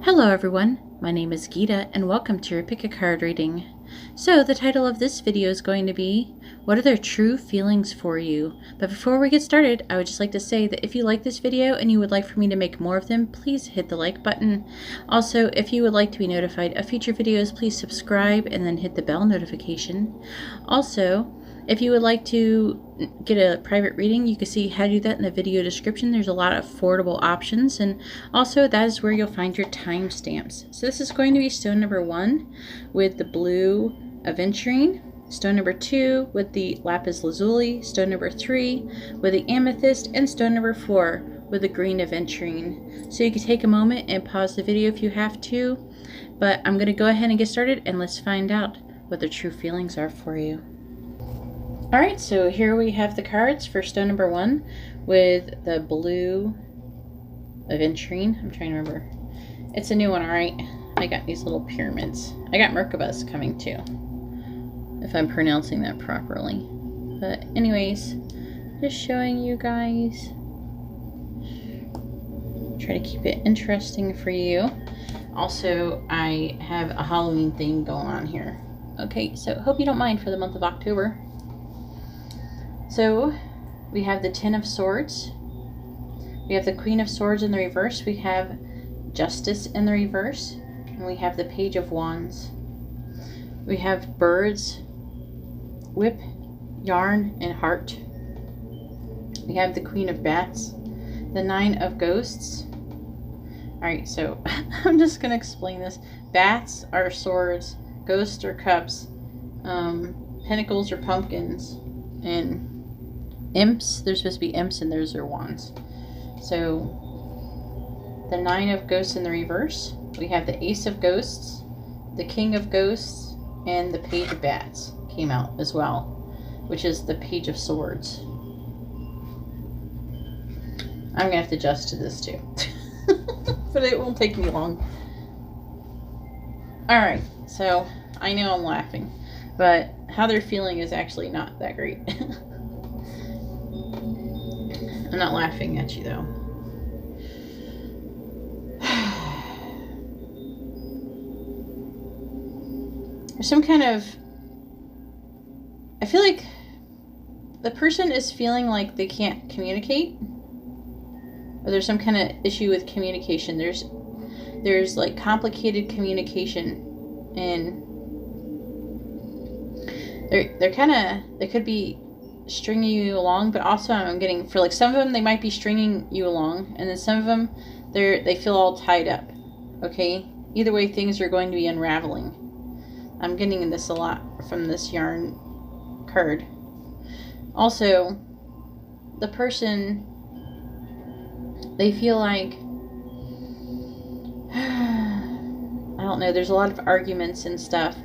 Hello everyone, my name is Geeta and welcome to your Pick a Card reading. So the title of this video is going to be, What are the true feelings for you? But before we get started, I would just like to say that if you like this video and you would like for me to make more of them, please hit the like button. Also, if you would like to be notified of future videos, please subscribe and then hit the bell notification. Also, if you would like to get a private reading, you can see how to do that in the video description. There's a lot of affordable options, and also that is where you'll find your timestamps. So this is going to be stone number 1 with the blue aventurine, stone number 2 with the lapis lazuli, stone number 3 with the amethyst, and stone number 4 with the green aventurine. So you can take a moment and pause the video if you have to, but I'm going to go ahead and get started, and let's find out what the true feelings are for you. Alright, so here we have the cards for stone number 1 with the blue aventurine. I'm trying to remember. It's a new one, alright? I got these little pyramids. I got Merkabah's coming too, if I'm pronouncing that properly. But anyways, just showing you guys. Try to keep it interesting for you. Also, I have a Halloween theme going on here. Okay, so hope you don't mind for the month of October. So, we have the Ten of Swords, we have the Queen of Swords in the reverse, we have Justice in the reverse, and we have the Page of Wands. We have Birds, Whip, Yarn, and Heart. We have the Queen of Bats, the Nine of Ghosts. Alright, so I'm just going to explain this. Bats are swords, ghosts are cups, pentacles are pumpkins, and imps, there's supposed to be imps and those are wands. So the Nine of Ghosts in the reverse, we have the Ace of Ghosts, the King of Ghosts, and the Page of Bats came out as well, which is the Page of Swords. I'm gonna have to adjust to this too. But it won't take me long. Alright, so I know I'm laughing, but how they're feeling is actually not that great. I'm not laughing at you though. There's some kind of, I feel like the person is feeling like they can't communicate, or there's some kind of issue with communication. There's like complicated communication, and they could be stringing you along, but also I'm getting, for like some of them they might be stringing you along, and then some of them they feel all tied up. Okay, either way things are going to be unraveling. I'm getting this a lot from this yarn card. Also, the person, they feel like I don't know, there's a lot of arguments and stuff,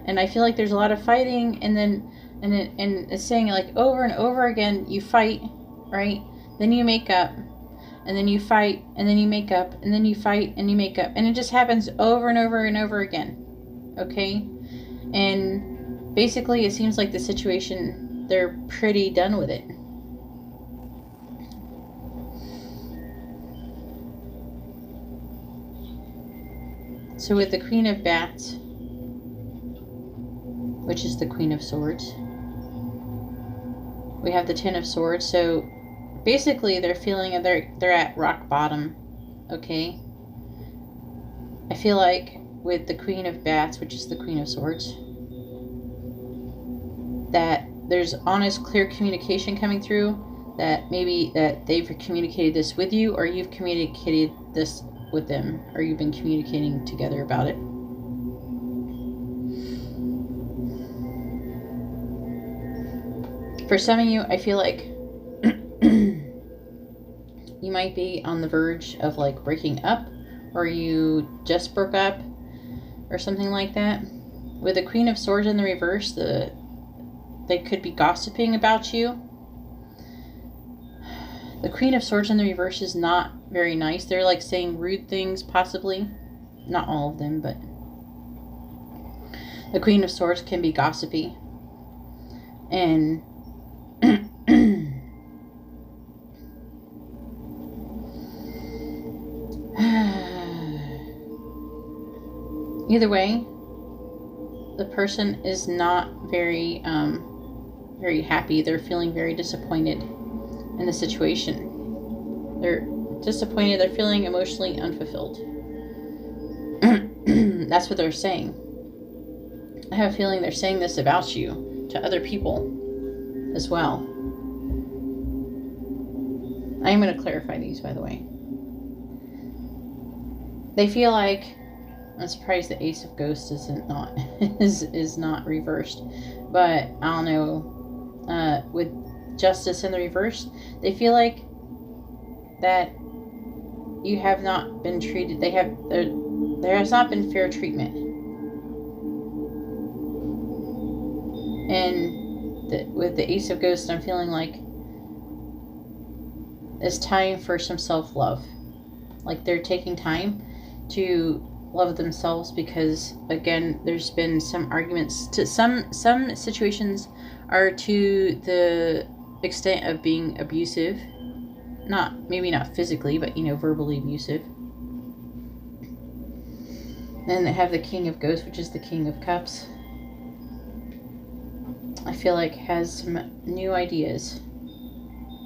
and I feel like there's a lot of fighting, and then and it's saying like over and over again, you fight, right? Then you make up, and then you fight, and then you make up, and then you fight, and you make up. And it just happens over and over and over again, okay? And basically it seems like the situation, they're pretty done with it. So with the Queen of Bats, which is the Queen of Swords, we have the Ten of Swords. So basically they're feeling they're at rock bottom, okay? I feel like with the Queen of Bats, which is the Queen of Swords, that there's honest, clear communication coming through, that maybe that they've communicated this with you, or you've communicated this with them, or you've been communicating together about it. For some of you, I feel like you might be on the verge of like breaking up, or you just broke up, or something like that. With the Queen of Swords in the reverse, they could be gossiping about you. The Queen of Swords in the reverse is not very nice. They're like saying rude things, possibly. Not all of them, but the Queen of Swords can be gossipy. And Either way, the person is not very happy. They're feeling very disappointed in the situation. They're disappointed. They're feeling emotionally unfulfilled. That's what they're saying. I have a feeling they're saying this about you to other people as well. I'm going to clarify these, by the way. They feel like, I'm surprised the Ace of Ghosts is not reversed, but I don't know. With Justice in the reverse, they feel like that you have not been treated. There has not been fair treatment, and with the Ace of Ghosts, I'm feeling like it's time for some self-love. Like they're taking time to love themselves, because again, there's been some arguments. To some situations are to the extent of being abusive, maybe not physically, but verbally abusive. Then they have the King of Ghosts, which is the King of Cups. I feel like has some new ideas.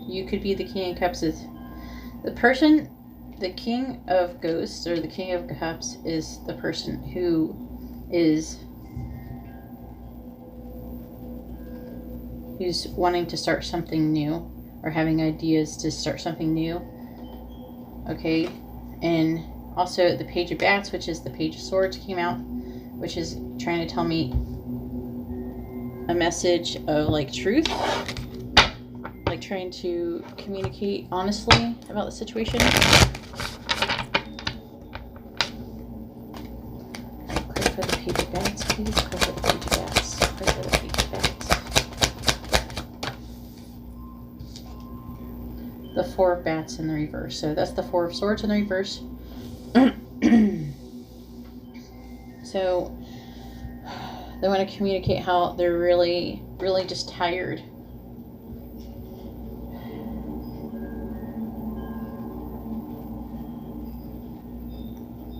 You could be the King of Cups. The person, the King of Ghosts or the King of Cups is the person who who's wanting to start something new or having ideas to start something new. Okay, and also the Page of Bats, which is the Page of Swords, came out, which is trying to tell me a message of like truth, like trying to communicate honestly about the situation. Clarify the Page of Bats, please. Clarify the Page of Bats. Clarify the Page of Bats. The Four of Bats in the reverse. So that's the Four of Swords in the reverse. So they want to communicate how they're really, really just tired.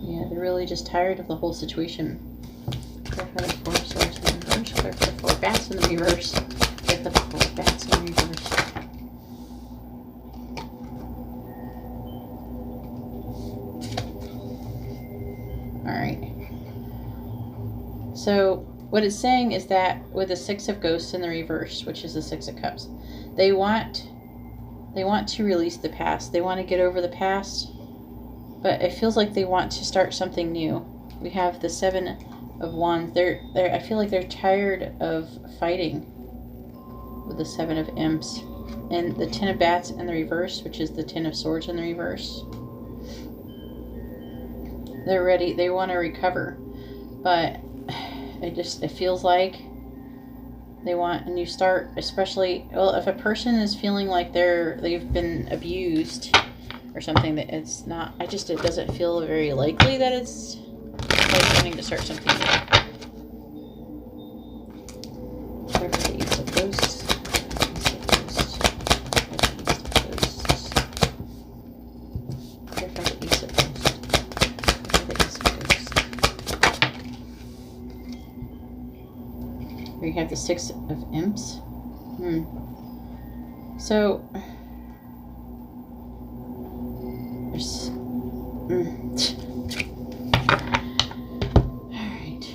Yeah, they're really just tired of the whole situation. Clarify the Four of Swords in the reverse. Clarify the Four of Bats in the reverse. Clarify the Four of Bats in the reverse. Alright. So what it's saying is that with the Six of Ghosts in the reverse, which is the Six of Cups, they want to release the past. They want to get over the past, but it feels like they want to start something new. We have the Seven of Wands. I feel like they're tired of fighting with the Seven of Imps. And the Ten of Bats in the reverse, which is the Ten of Swords in the reverse. They're ready. They want to recover, but it feels like they want a new start. Especially, well, if a person is feeling like they've been abused or something, that it's not. It doesn't feel very likely that it's like wanting to start something new. Clarify the Ace of Ghosts. We have the Six of Imps. So there's all right.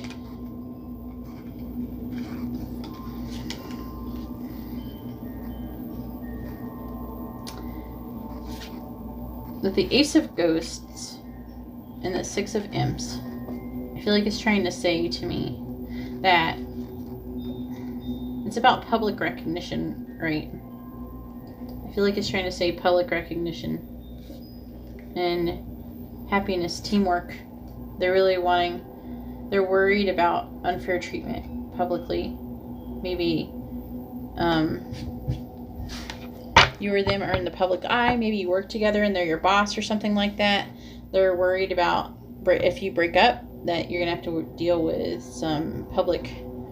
With the Ace of Ghosts and the Six of Imps, I feel like it's trying to say to me that it's about public recognition, right? I feel like it's trying to say public recognition and happiness, teamwork. They're worried about unfair treatment publicly. Maybe you or them are in the public eye. Maybe you work together and they're your boss or something like that. They're worried about if you break up that you're going to have to deal with some public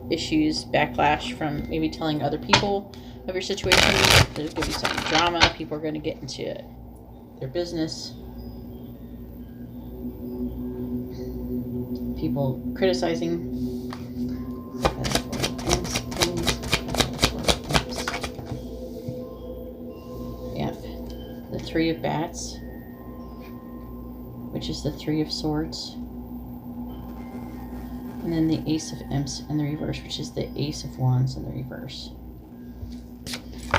issues, backlash from maybe telling other people of your situation. There's going to be some drama. People are going to get into their business. people criticizing. Yep. The Three of Bats, which is the Three of Swords. And then the Ace of Imps in the reverse, which is the Ace of Wands in the reverse.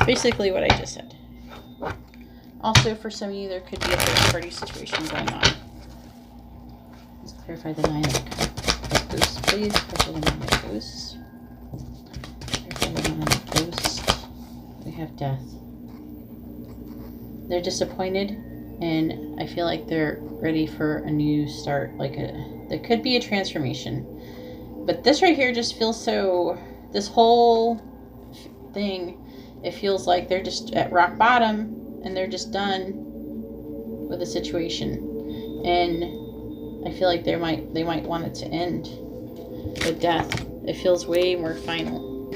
Basically what I just said. Also, for some of you, there could be a third-party situation going on. Let's clarify the Nine of Ghosts, please. Clarify the Nine of Ghosts. Clarify the Nine of Ghosts. We have Death. They're disappointed, and I feel like they're ready for a new start. There could be a transformation. But this right here just feels so... This whole thing, it feels like they're just at rock bottom. And they're just done with the situation, and I feel like they might want it to end with death. It feels way more final.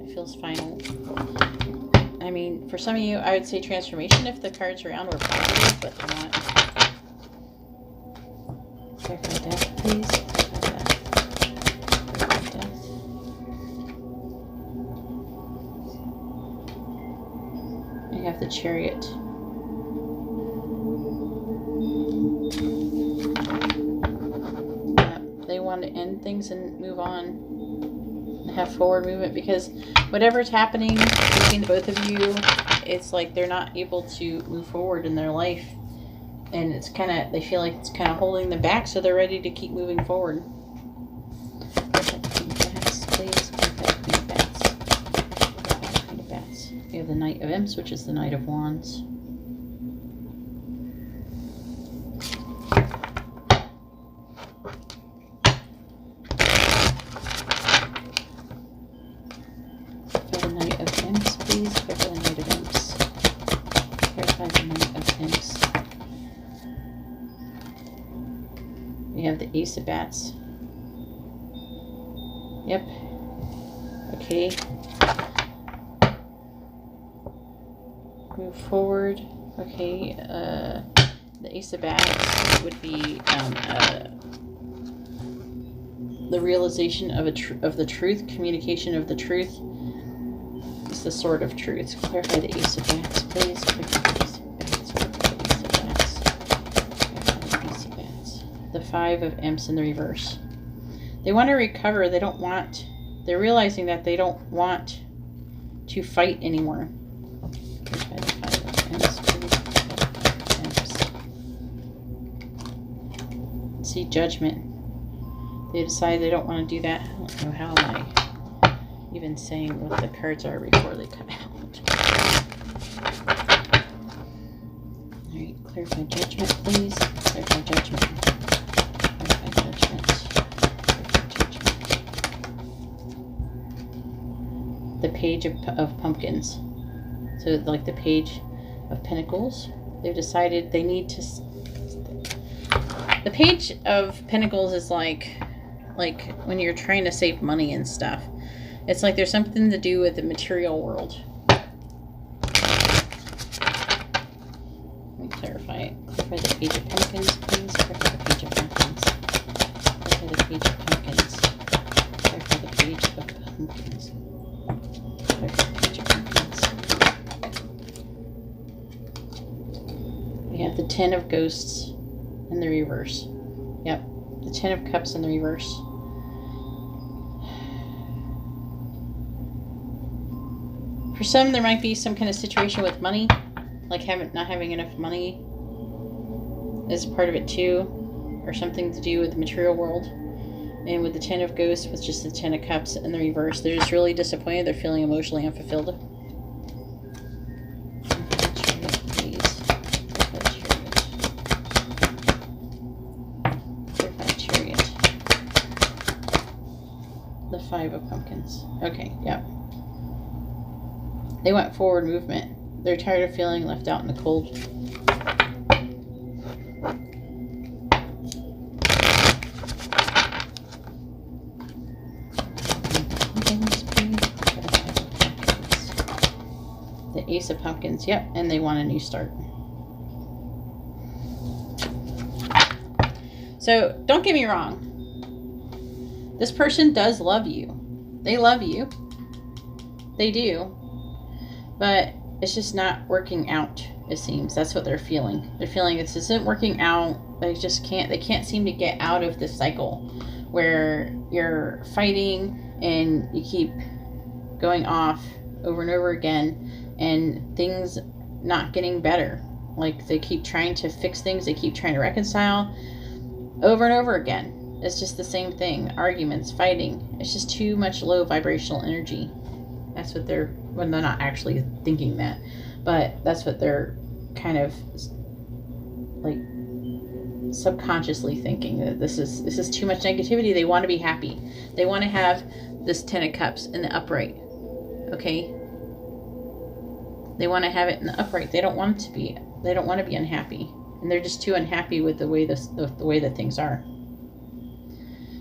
It feels final. I mean, for some of you, I would say transformation if the cards around were positive, but they're not. Clarify death, please. You have the Chariot. Yep, they want to end things and move on and have forward movement, because whatever's happening between the both of you, it's like they're not able to move forward in their life, and it's kind of, they feel like it's kind of holding them back, so they're ready to keep moving forward. We have the Knight of Imps, which is the Knight of Wands. For the Knight of Imps, please. For the Knight of Imps. Clarify the Knight of Imps. We have the Ace of Bats. Yep. Okay. Move forward. Okay, the Ace of Bats would be the realization of the truth, communication of the truth. It's the Sword of Truth. Clarify the Ace of Bats, please. Clarify the Ace of Bats. Clarify the Ace of Bats. Clarify the Ace of Bats. The Five of Imps in the reverse. They want to recover. They don't want. They're realizing that they don't want to fight anymore. See, Judgment. They decide they don't want to do that. I don't know how am I even saying what the cards are before they come out. Alright, clarify Judgment, please. Clarify Judgment. Clarify Judgment. Clarify Judgment. The Page of Pumpkins. So, like the Page of Pentacles. They've decided they need to... The Page of Pentacles is like when you're trying to save money and stuff. It's like there's something to do with the material world. Let me clarify it. Clarify the Page of Pumpkins, please. Clarify the Page of Pumpkins. Clarify the Page of Pumpkins. Clarify the Page of Pumpkins. Clarify the Page of Pumpkins. We have the Ten of Ghosts in the reverse. Yep. The Ten of Cups in the reverse. For some, there might be some kind of situation with money, like not having enough money is part of it too, or something to do with the material world. And with the Ten of Ghosts, with just the Ten of Cups in the reverse, they're just really disappointed. They're feeling emotionally unfulfilled. The Five of Pumpkins. Okay, yeah. They want forward movement. They're tired of feeling left out in the cold. The Ace of Pumpkins. Yep, and they want a new start. So don't get me wrong. This person does love you. They love you. They do. But it's just not working out, it seems. That's what they're feeling. They're feeling this isn't working out. They can't seem to get out of this cycle where you're fighting and you keep going off over and over again and things not getting better. Like they keep trying to fix things, they keep trying to reconcile over and over again. It's just the same thing. Arguments, fighting. It's just too much low vibrational energy. That's what they're not actually thinking that, but that's what they're kind of like subconsciously thinking, that this is too much negativity. They want to be happy. They want to have this 10 of Cups in the upright. Okay? They want to have it in the upright. They don't want to be unhappy. And they're just too unhappy with the way that things are.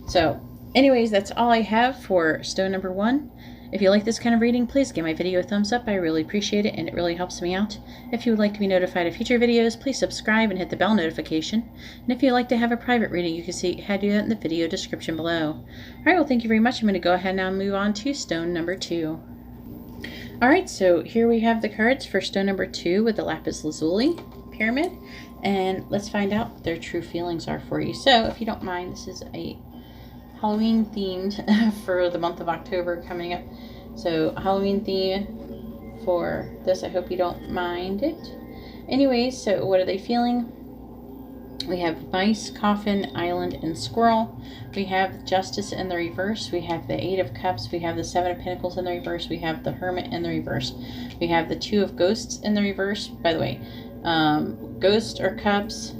So, anyways, that's all I have for stone number 1. If you like this kind of reading, please give my video a thumbs up. I really appreciate it, and it really helps me out. If you would like to be notified of future videos, please subscribe and hit the bell notification. And if you'd like to have a private reading, you can see how to do that in the video description below. Alright, well, thank you very much. I'm going to go ahead now and move on to stone number 2. Alright, so here we have the cards for stone number 2 with the lapis lazuli pyramid. And let's find out what their true feelings are for you. So, if you don't mind, this is a Halloween themed for the month of October coming up. So Halloween theme for this. I hope you don't mind it. Anyways, so what are they feeling? We have mice, coffin, island, and squirrel. We have justice in the reverse. We have the 8 of Cups. We have the 7 of Pentacles in the reverse. We have the hermit in the reverse. We have the 2 of Ghosts in the reverse. By the way, ghosts are cups,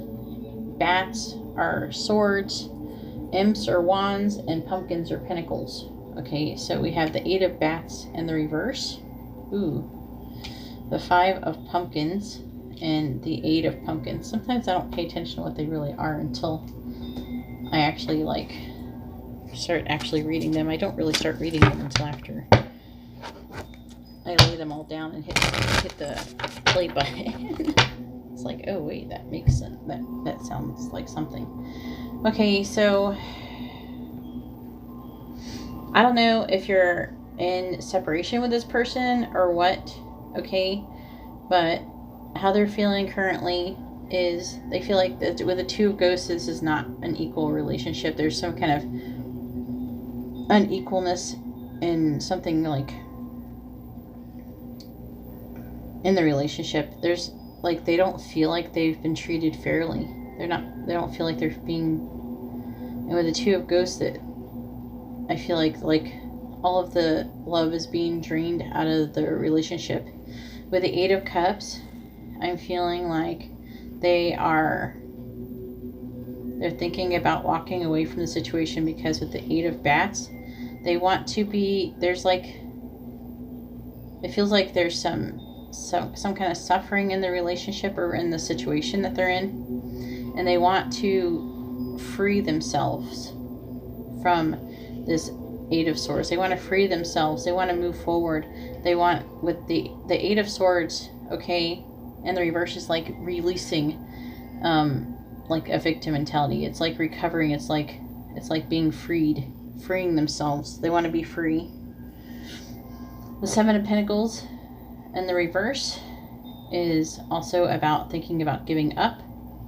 bats are swords, imps are wands, and pumpkins are pentacles. Okay, so we have the 8 of Bats in the reverse. Ooh. The 5 of Pumpkins and the 8 of Pumpkins. Sometimes I don't pay attention to what they really are until I actually start actually reading them. I don't really start reading them until after I lay them all down and hit the play button. It's like, oh wait, that makes sense. That sounds like something. Okay, so I don't know if you're in separation with this person or what, okay, but how they're feeling currently is they feel like that with the 2 of Ghosts, this is not an equal relationship. There's some kind of unequalness in something like in the relationship. There's like they don't feel like they've been treated fairly. They don't feel like they're being, and with the 2 of Ghosts, that I feel like all of the love is being drained out of the relationship. With the 8 of Cups, I'm feeling like they're thinking about walking away from the situation, because with the 8 of Bats, they want to be, it feels like there's some kind of suffering in the relationship or in the situation that they're in. And they want to free themselves from this 8 of Swords. They want to free themselves. They want to move forward. They want, with the 8 of Swords, okay, and the reverse is like releasing, like a victim mentality. It's like recovering. It's like being freed, freeing themselves. They want to be free. The 7 of Pentacles in the reverse is also about thinking about giving up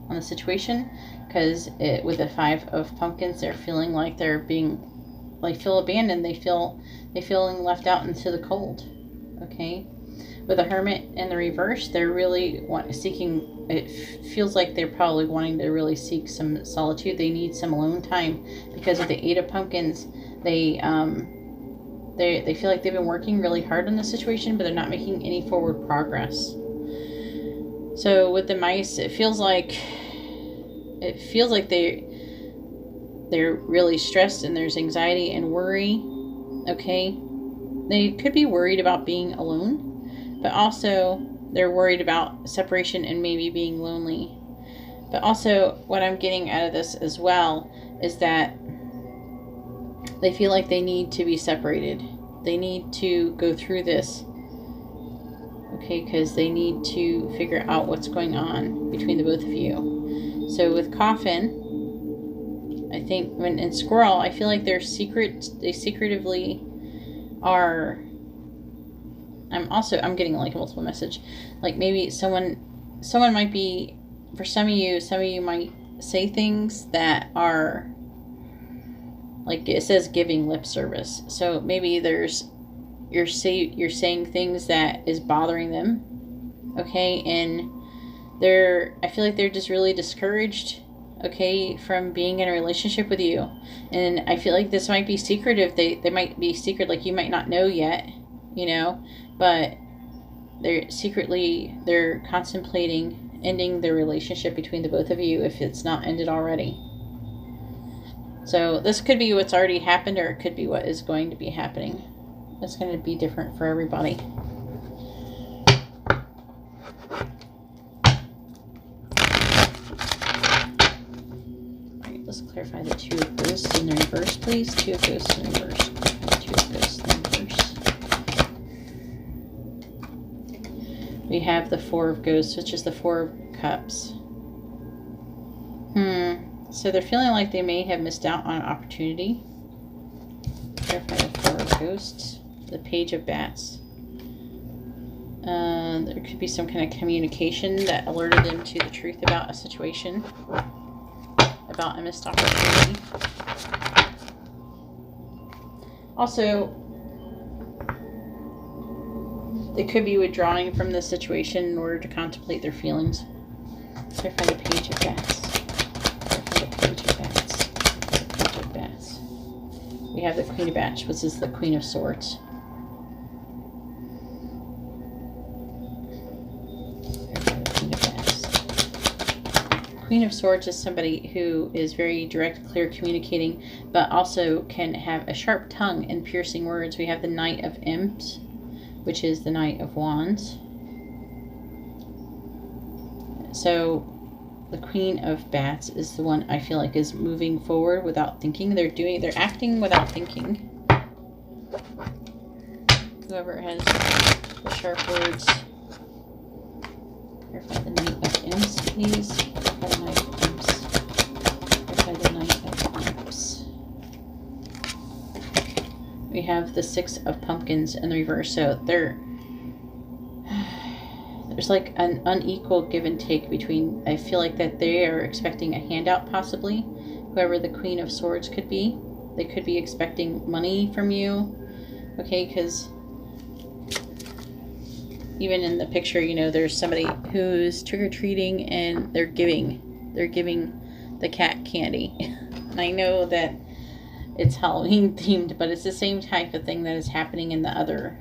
on the situation, because with the 5 of Pumpkins, they're feeling like they're being, feel abandoned. They feeling left out into the cold. Okay, with the Hermit in the reverse, they're really seeking. It feels like they're probably wanting to really seek some solitude. They need some alone time, because with the 8 of Pumpkins, they feel like they've been working really hard on the situation, but they're not making any forward progress. So with the mice, it feels like they're really stressed, and there's anxiety and worry. Okay, they could be worried about being alone, but also they're worried about separation and maybe being lonely. But also, what I'm getting out of this as well is that they feel like they need to be separated. They need to go through this, okay, because they need to figure out what's going on between the both of you. So with Coffin, think when in Squirrel, I feel like they secretively are. I'm getting like a multiple message. Like maybe someone might be, for some of you might say things that are, like it says, giving lip service. So maybe you're saying things that is bothering them. Okay, and I feel like they're just really discouraged, okay, from being in a relationship with you. And I feel like this might be secretive. They might be secret, like you might not know yet, but they're contemplating ending the relationship between the both of you if it's not ended already. So this could be what's already happened, or it could be what is going to be happening. It's going to be different for everybody. Alright, let's clarify the Two of Ghosts in the reverse, please. Two of Ghosts in the reverse. Two of Ghosts in the reverse. We have the Four of Ghosts, which is the Four of Cups. So they're feeling like they may have missed out on an opportunity. Clarify the Four of Ghosts. The Page of Bats. There could be some kind of communication that alerted them to the truth about a situation, about a missed opportunity. Also, they could be withdrawing from the situation in order to contemplate their feelings. Clarify the Page of Bats. Clarify the Page of Bats. The Page of Bats. We have the Queen of Bats, which is the Queen of Swords. Queen of Swords is somebody who is very direct, clear, communicating, but also can have a sharp tongue and piercing words. We have the Knight of Imps, which is the Knight of Wands. So the Queen of Bats is the one I feel like is moving forward without thinking. They're acting without thinking. Whoever has the sharp words. Clarify the Knight of Imps, please. Clarify the Knight of Imps. Clarify the Knight of Imps. We have the Six of Pumpkins in the reverse. So there's like an unequal give and take between, I feel like that they are expecting a handout possibly. Whoever the Queen of Swords could be. They could be expecting money from you. Okay, because even in the picture, there's somebody who's trick-or-treating and they're giving the cat candy. And I know that it's Halloween themed, but it's the same type of thing that is happening in the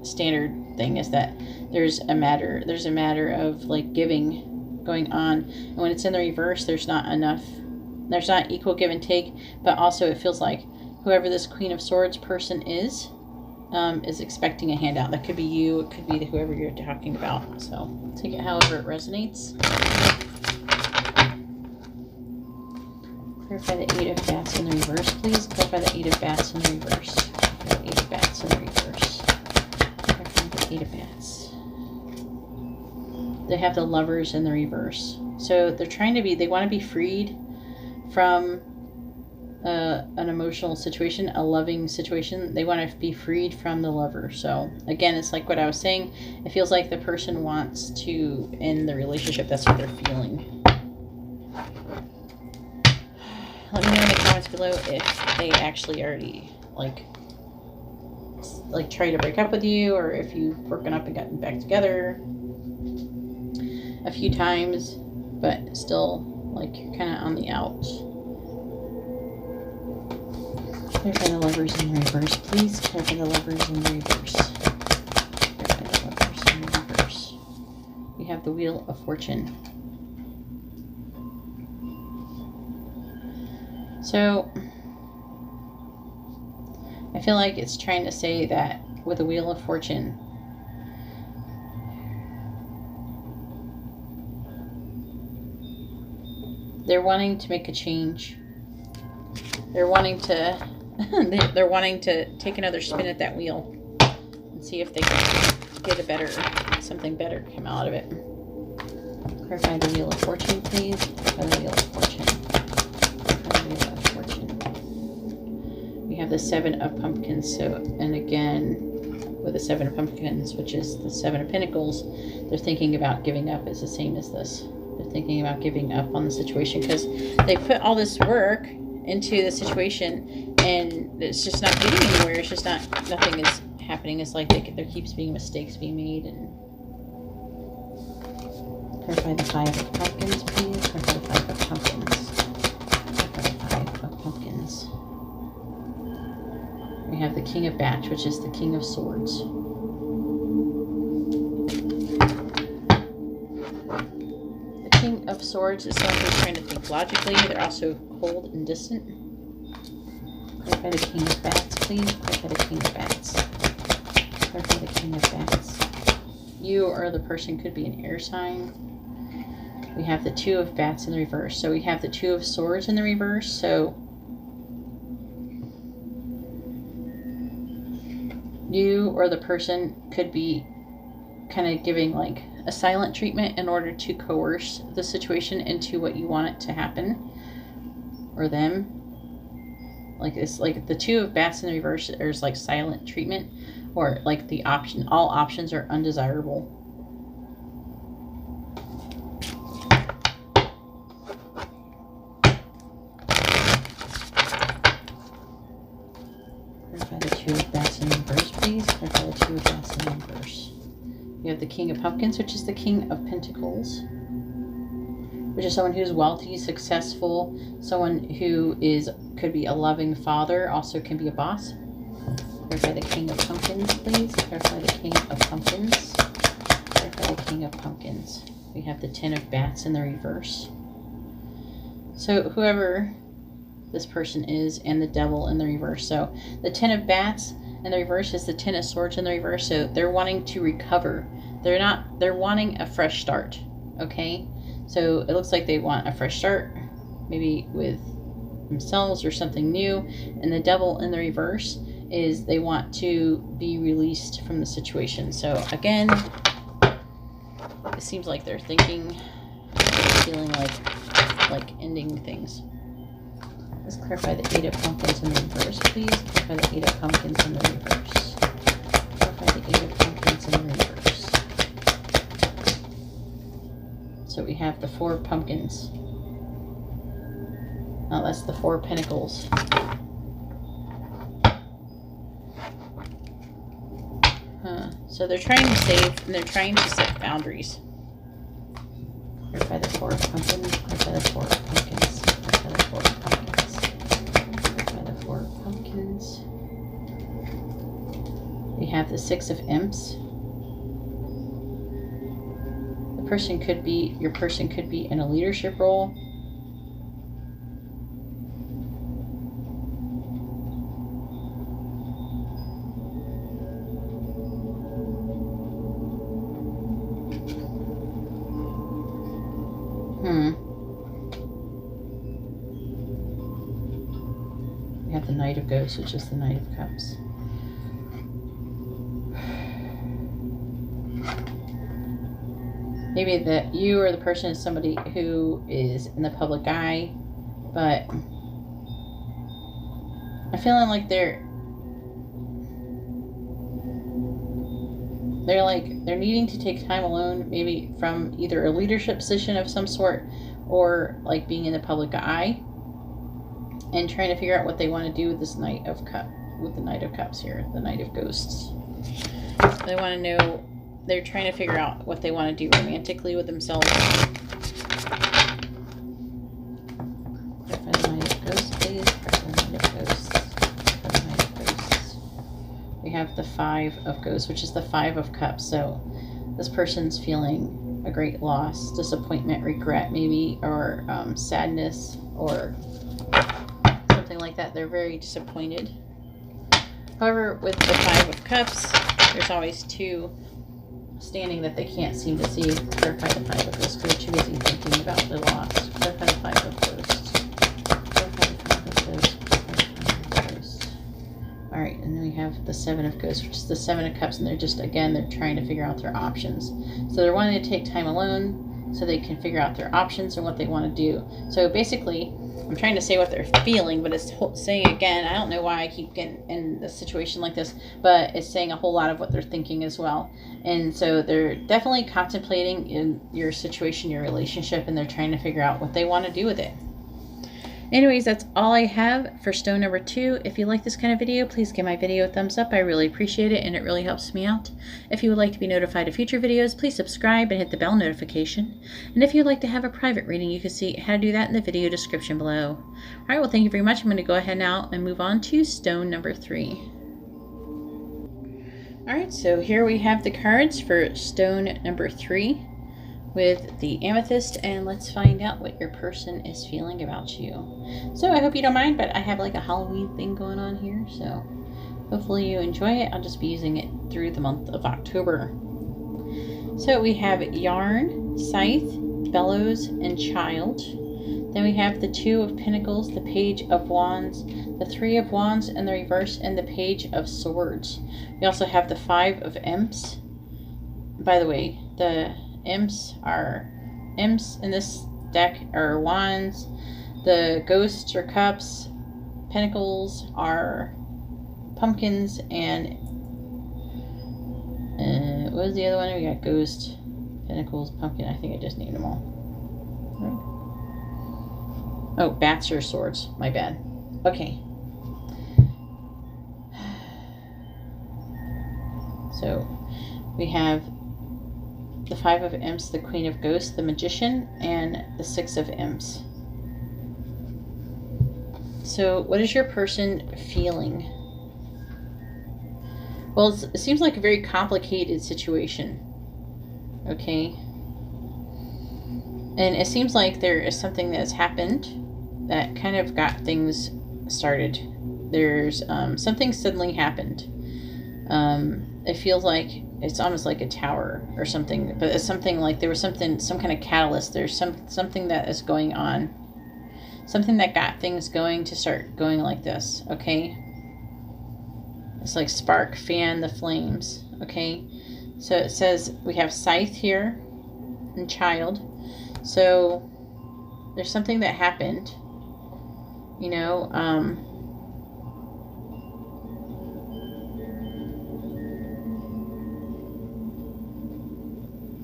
standard thing, is that there's a matter of like giving going on. And when it's in the reverse, there's not equal give and take, but also it feels like whoever this Queen of Swords person is expecting a handout. That could be you, it could be whoever you're talking about. So take it however it resonates. Clarify the Eight of Bats in the reverse, please. Clarify the Eight of Bats in the reverse. Clarify the Eight of Bats in the reverse. Clarify the Eight of Bats. They have the Lovers in the reverse. So they want to be freed from an emotional situation, a loving situation. They want to be freed from the lover. So again, it's like what I was saying. It feels like the person wants to end the relationship. That's what they're feeling. Let me know in the comments below if they actually already like try to break up with you, or if you've broken up and gotten back together a few times, but still like you're kind of on the out. Clarify the Lovers in reverse, please. Clarify the Lovers in reverse. Clarify the Lovers in reverse. We have the Wheel of Fortune. So I feel like it's trying to say that with the Wheel of Fortune, they're wanting to make a change. They're wanting to they're wanting to take another spin at that wheel and see if they can get something better come out of it. Clarify the Wheel of Fortune, please. Clarify the Wheel of Fortune. the Seven of Pumpkins. So, and again, with the Seven of Pumpkins, which is the Seven of Pentacles, they're thinking about giving up. Is the same as this. They're thinking about giving up on the situation because they put all this work into the situation and it's just not getting anywhere. It's just not, nothing is happening. It's like there keeps being mistakes being made. And clarify the Five of Pumpkins, please. Clarify the Five of Pumpkins. Clarify the Five of Pumpkins. We have the King of Bats, which is the King of Swords. The King of Swords is someone who's trying to think logically. They're also cold and distant. Clarify the King of Bats, please. Clarify the King of Bats. Clarify the King of Bats. You or the person could be an air sign. We have the Two of Bats in the reverse. So we have the Two of Swords in the reverse. So you or the person could be kind of giving like a silent treatment in order to coerce the situation into what you want it to happen, or them. Like it's like the Two of Bats in the reverse, there's like silent treatment, or like the option, all options are undesirable. Clarify the Two of Bats in reverse, please. Clarify the Two of Bats in reverse. You have the King of Pumpkins, which is the King of Pentacles, which is someone who's wealthy, successful, someone who could be a loving father, also can be a boss. Clarify the King of Pumpkins, please. Clarify the King of Pumpkins. Clarify the King of Pumpkins. We have the Ten of Bats in the reverse. So whoever this person is, and the Devil in the reverse. So the Ten of Bats in the reverse is the Ten of Swords in the reverse. So they're wanting to recover. They're wanting a fresh start. Okay? So it looks like they want a fresh start, maybe with themselves or something new. And the Devil in the reverse is they want to be released from the situation. So again, it seems like they're thinking, feeling like ending things. Let's clarify the Eight of Pumpkins in the reverse, please. Clarify the Eight of Pumpkins in the reverse. Clarify the Eight of Pumpkins in the reverse. So we have the Four of Pumpkins. Oh, that's the Four of Pentacles. So they're trying to save and they're trying to set boundaries. Clarify the Four of Pumpkins. Clarify the Four of Pumpkins. Clarify the Four of Pumpkins. Clarify the Four of Pumpkins. We have the Six of Imps. Your person could be in a leadership role. We have the Knight of Ghosts, which is the Knight of Cups. Maybe that you or the person is somebody who is in the public eye, but I'm feeling like they're needing to take time alone, maybe from either a leadership position of some sort or like being in the public eye, and trying to figure out what they want to do with this Knight of Cups, with the Knight of Cups here, the Knight of Ghosts. They want to know, they're trying to figure out what they want to do romantically with themselves. Clarify the Knight of Ghosts, please. Clarify the Knight of Ghosts. Clarify the Knight of Ghosts. We have the Five of Ghosts, which is the Five of Cups. So this person's feeling a great loss, disappointment, regret maybe, or sadness, or something like that. They're very disappointed. However, with the Five of Cups, there's always two standing that they can't seem to see. Clarify the Five of Ghosts. They're too busy thinking about the loss. Clarify the Five of Ghosts. Clarify the Five of Ghosts. Clarify the Five of Ghosts. Alright, and then we have the Seven of Ghosts, which is the Seven of Cups, and they're just, again, they're trying to figure out their options. So they're wanting to take time alone so they can figure out their options and what they want to do. So basically, I'm trying to say what they're feeling, but it's saying again, I don't know why I keep getting in a situation like this, but it's saying a whole lot of what they're thinking as well. And so they're definitely contemplating in your situation, your relationship, and they're trying to figure out what they want to do with it. Anyways, that's all I have for stone number 2. If you like this kind of video, please give my video a thumbs up. I really appreciate it, and it really helps me out. If you would like to be notified of future videos, please subscribe and hit the bell notification. And if you'd like to have a private reading, you can see how to do that in the video description below. All right, well, thank you very much. I'm going to go ahead now and move on to stone number 3. All right, so here we have the cards for stone number 3. With the amethyst, and let's find out what your person is feeling about you. So I hope you don't mind, but I have like a Halloween thing going on here, so hopefully you enjoy it. I'll just be using it through the month of October. So we have Yarn, Scythe, Bellows, and Child. Then we have the 2 of Pentacles, the Page of Wands, the 3 of Wands in the reverse, and the Page of Swords. We also have the 5 of Imps. By the way, the imps in this deck are wands, the ghosts are cups, pentacles are pumpkins, and what was the other one? We got ghost, pentacles, pumpkin. I think I just named them all. Right. Oh, bats are swords. My bad. Okay. So we have the 5 of Imps, the Queen of Ghosts, the Magician, and the 6 of Imps. So what is your person feeling? Well, it seems like a very complicated situation. Okay. And it seems like there is something that's happened that kind of got things started. There's something suddenly happened. It feels like it's almost like a tower or something, but it's something like there was some kind of catalyst. There's something that is going on, something that got things going to start going like this. Okay, it's like spark, fan the flames. Okay, so it says we have Scythe here and Child. So there's something that happened, you know.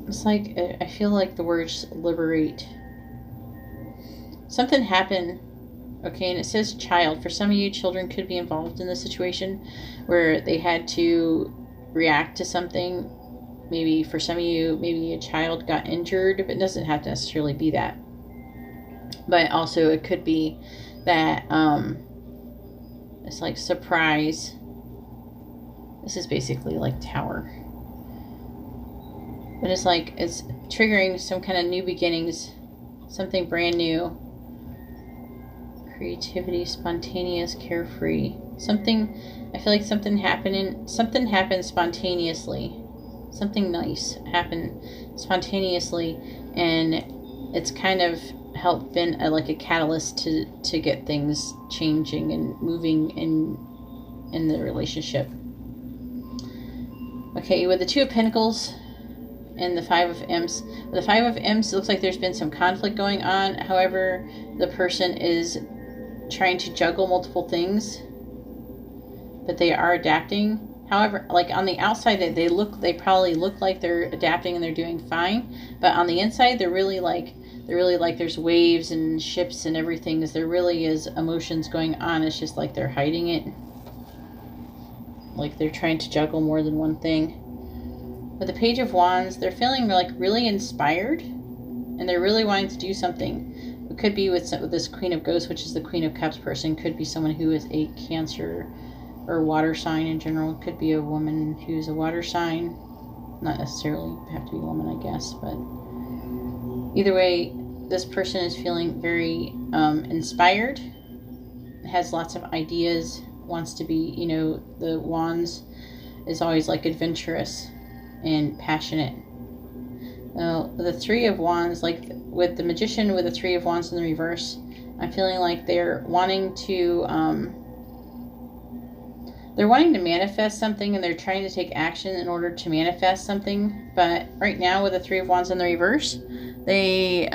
It's like, I feel like the words liberate. Something happened, okay, and it says child. For some of you, children could be involved in the situation where they had to react to something. Maybe for some of you, maybe a child got injured, but it doesn't have to necessarily be that. But also it could be that it's like surprise. This is basically like tower. But it's like it's triggering some kind of new beginnings, something brand new. Creativity, spontaneous, carefree. Something, I feel like something happened spontaneously. Something nice happened spontaneously, and it's kind of helped been like a catalyst to get things changing and moving in the relationship. Okay, with the 2 of Pentacles and the 5 of Imps. With the 5 of Imps, it looks like there's been some conflict going on. However, the person is trying to juggle multiple things, but they are adapting. However, like on the outside, they probably look like they're adapting and they're doing fine, but on the inside, they're really like there's waves and ships and everything. There really is emotions going on. It's just like they're hiding it, like they're trying to juggle more than one thing. With the Page of Wands, they're feeling like really inspired, and they're really wanting to do something. It could be with this Queen of Ghosts, which is the Queen of Cups person. Could be someone who is a Cancer or water sign in general. It could be a woman who's a water sign. Not necessarily have to be a woman, I guess, but either way, this person is feeling very inspired, has lots of ideas, wants to be, you know, the Wands is always like adventurous and passionate. The 3 of Wands, like with the Magician with the 3 of Wands in the reverse, I'm feeling like they're wanting to manifest something, and they're trying to take action in order to manifest something. But right now with the 3 of Wands in the reverse, they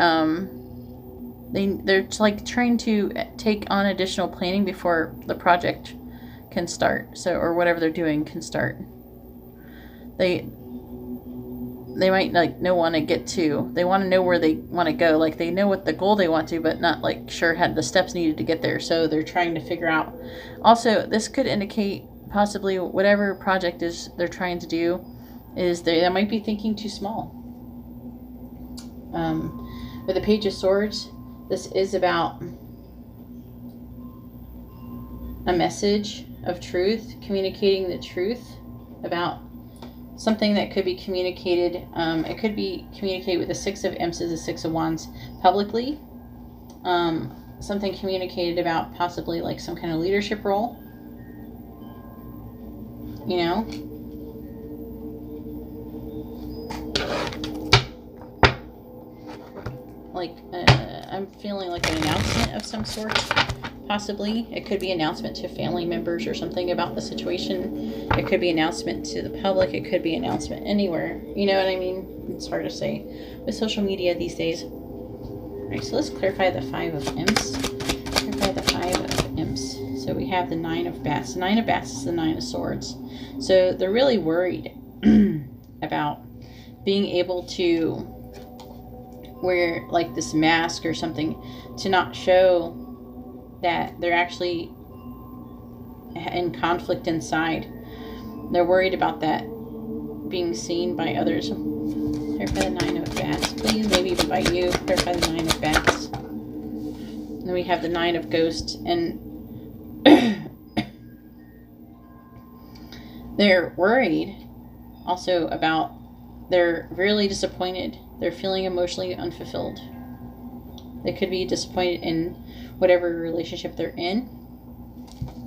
they're like trying to take on additional planning before the project can start. So, or whatever they're doing can start. They might like they want to know where they want to go. Like they know what the goal they want to, but not like sure had the steps needed to get there. So they're trying to figure out. Also, this could indicate possibly whatever project is they're trying to do is they might be thinking too small. With the Page of Swords, this is about a message of truth, communicating the truth about something that could be communicated. It could be communicated with the Six of Imps as the Six of Wands publicly. Something communicated about possibly like some kind of leadership role. You know? Like, I'm feeling like an announcement of some sort. Possibly. It could be announcement to family members or something about the situation. It could be announcement to the public. It could be announcement anywhere. You know what I mean? It's hard to say with social media these days. Alright, so let's clarify the Five of Imps. Clarify the Five of Imps. So we have the Nine of Bats. The Nine of Bats is the Nine of Swords. So they're really worried about being able to wear like this mask or something to not show that they're actually in conflict inside. They're worried about that being seen by others. Clarify the Nine of Bats, please. Maybe even by you. Clarify the Nine of Bats. Then we have the Nine of Ghosts, and they're worried also about, they're really disappointed. They're feeling emotionally unfulfilled. They could be disappointed in whatever relationship they're in.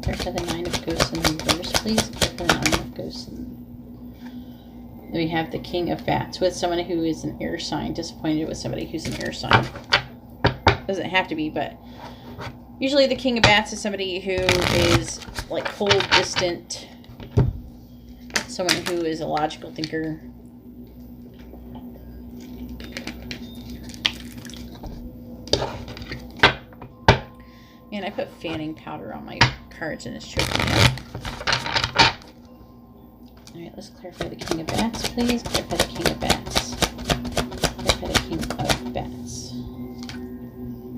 Clarify the Nine of Ghosts in reverse, please. Clarify the Nine of Ghosts. Then we have the King of Bats with someone who is an air sign. Disappointed with somebody who's an air sign. Doesn't have to be, but usually the King of Bats is somebody who is like cold, distant. Someone who is a logical thinker. And I put fanning powder on my cards and it's choking me up. Alright, let's clarify the King of Bats, please. Clarify the King of Bats. Clarify the King of Bats.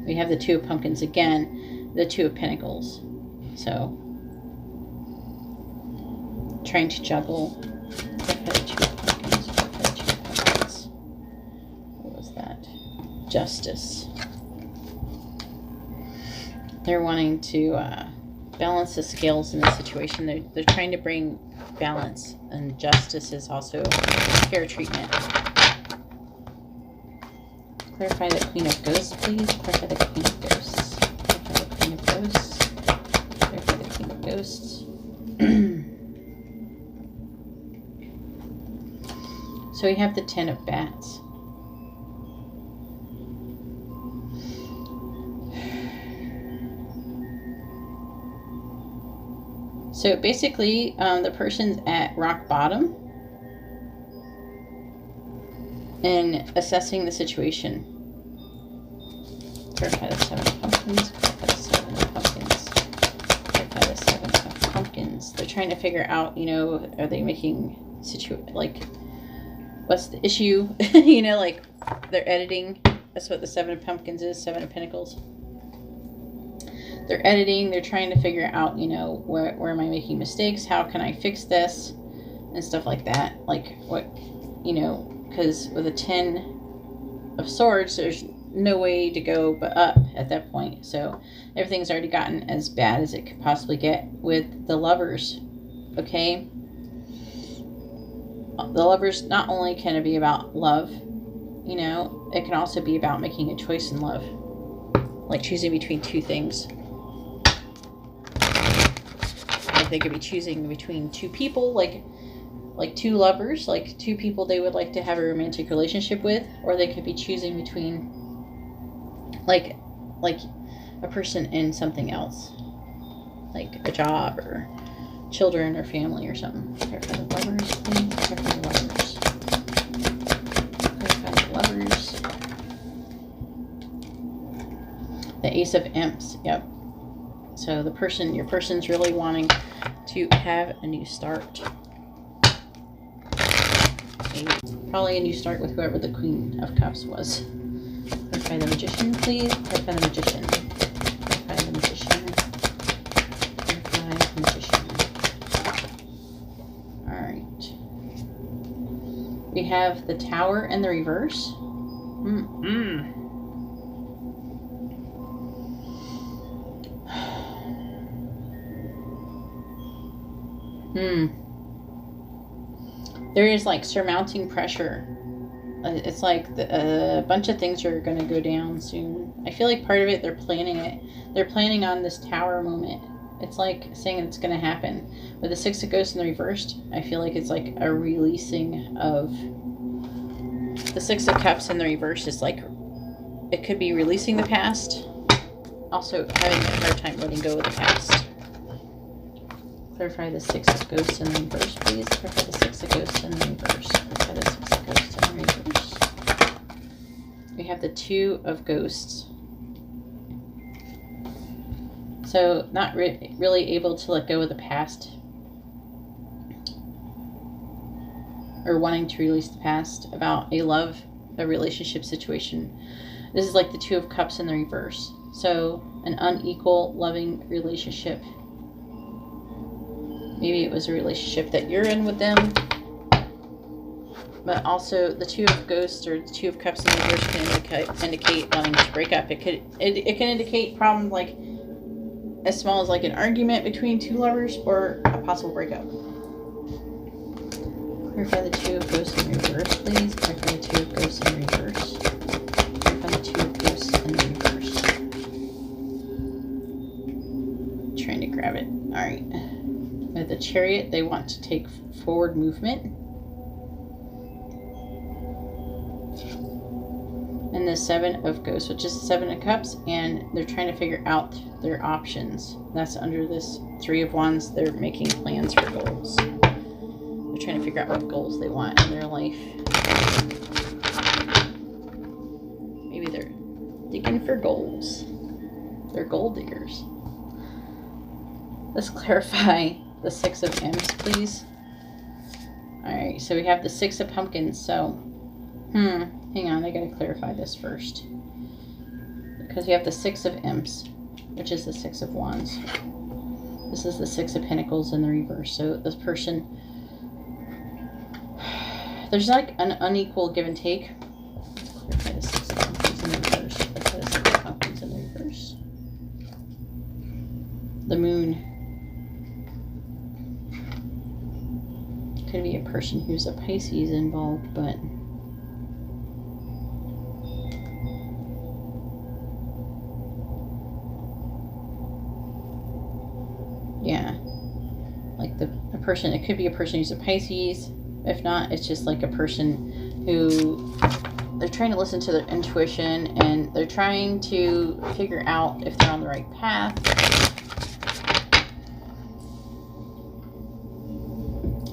We have the Two of Pumpkins again. The Two of Pentacles. So, trying to juggle. Clarify the Two of Pumpkins. Clarify the Two of Pumpkins. What was that? Justice. They're wanting to balance the scales in this situation. They're trying to bring balance, and justice is also fair treatment. Clarify the Queen of Ghosts, please. Clarify the Queen of Ghosts. Clarify the Queen of Ghosts. Clarify the Queen of Ghosts. So we have the Ten of Bats. So basically, the person's at rock bottom and assessing the situation. Clarify the Seven of Pumpkins. Clarify the Seven of Pumpkins. Clarify the Seven of Pumpkins. They're trying to figure out, you know, are they making like, what's the issue? You know, like they're editing. That's what the Seven of Pumpkins is. Seven of Pentacles. They're editing, they're trying to figure out, you know, where am I making mistakes? How can I fix this? And stuff like that. Like, what, you know, because with a Ten of Swords, there's no way to go but up at that point. So, everything's already gotten as bad as it could possibly get with the Lovers. Okay? The Lovers, not only can it be about love, you know, it can also be about making a choice in love. Like choosing between two things. They could be choosing between two people, like two lovers, like two people they would like to have a romantic relationship with, or they could be choosing between like a person and something else, like a job or children or family or something. Clarify the Lovers, please. Clarify the Lovers. Clarify the Lovers. The Ace of Imps. Yep. So your person's really wanting to have a new start. Probably a new start with whoever the Queen of Cups was. Clarify the Magician, please. Clarify the Magician. Clarify the Magician. Clarify the Magician. Alright. We have the Tower and the reverse. There is like surmounting pressure. It's like a bunch of things are going to go down soon. I feel like part of it, they're planning it. They're planning on this Tower moment. It's like saying it's going to happen. With the Six of Ghosts in the reversed, I feel like it's like a releasing of... The Six of Cups in the reverse is like... It could be releasing the past. Also having a hard time letting go of the past. Clarify the Six of Ghosts in the reverse, please. Clarify the Six of Ghosts in the reverse. Clarify the Six of Ghosts in the reverse. We have the Two of Ghosts. So, not really able to let go of the past. Or wanting to release the past about a relationship situation. This is like the Two of Cups in the reverse. So, an unequal, loving relationship. Maybe it was a relationship that you're in with them. But also the Two of Ghosts or the Two of Cups in the reverse can indicate wanting to break up. It can indicate problems like as small as like an argument between two lovers or a possible breakup. Clarify the Two of Ghosts in reverse, please. Clarify the Two of Ghosts in reverse. Clarify the Two of Ghosts in reverse. Trying to grab it. Alright. With the Chariot, they want to take forward movement. And the Seven of Ghosts, which is the Seven of Cups, and they're trying to figure out their options. That's under this Three of Wands. They're making plans for goals. They're trying to figure out what goals they want in their life. Maybe they're digging for goals. They're gold diggers. Let's clarify the Six of Imps, please. Alright, so we have the Six of Pumpkins. So, hang on, I gotta clarify this first. Because we have the Six of Imps, which is the Six of Wands. This is the Six of Pentacles in the reverse. So this person, there's like an unequal give and take. Clarify the Six of Pumpkins in the reverse. Clarify the Six of Pumpkins in the reverse. The Moon. Could be a person who's a Pisces involved, but yeah, like a person, it could be a person who's a Pisces. If not, it's just like a person who they're trying to listen to their intuition and they're trying to figure out if they're on the right path.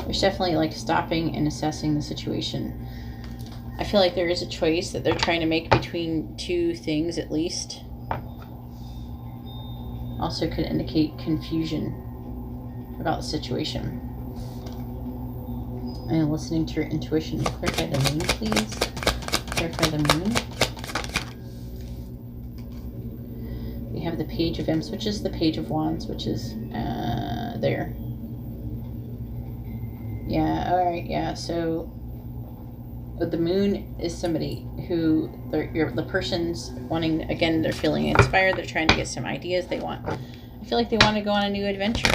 There's definitely like stopping and assessing the situation. I feel like there is a choice that they're trying to make between two things at least. Also could indicate confusion about the situation. And listening to your intuition. Clarify the Moon, please. Clarify the Moon. We have the Page of Imps, which is the Page of Wands, which is there. Yeah, alright, yeah, so the Moon is somebody who, the person's wanting, again, they're feeling inspired, they're trying to get some ideas, I feel like they want to go on a new adventure.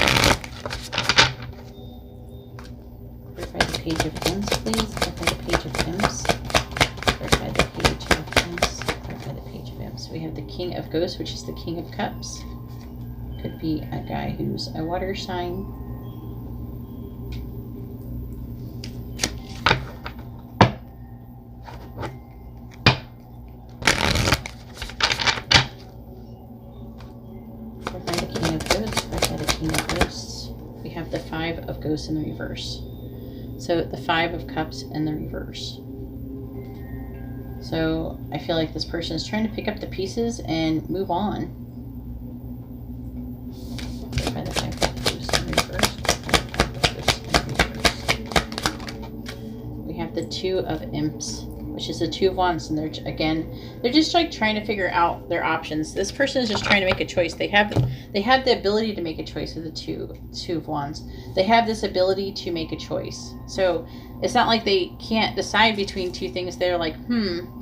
Clarify the Page of Imps, please. Clarify the Page of Imps. Clarify the Page of Imps. Clarify the Page of Imps. We have the King of Ghosts, which is the King of Cups. Could be a guy who's a water sign. We have the Five of Ghosts in the reverse. So the Five of Cups in the reverse. So I feel like this person is trying to pick up the pieces and move on. We have the Two of Imps, which is the Two of Wands, and they're just like trying to figure out their options. This person is just trying to make a choice. They have the ability to make a choice with the two of Wands. They have this ability to make a choice. So it's not like they can't decide between two things. They're like,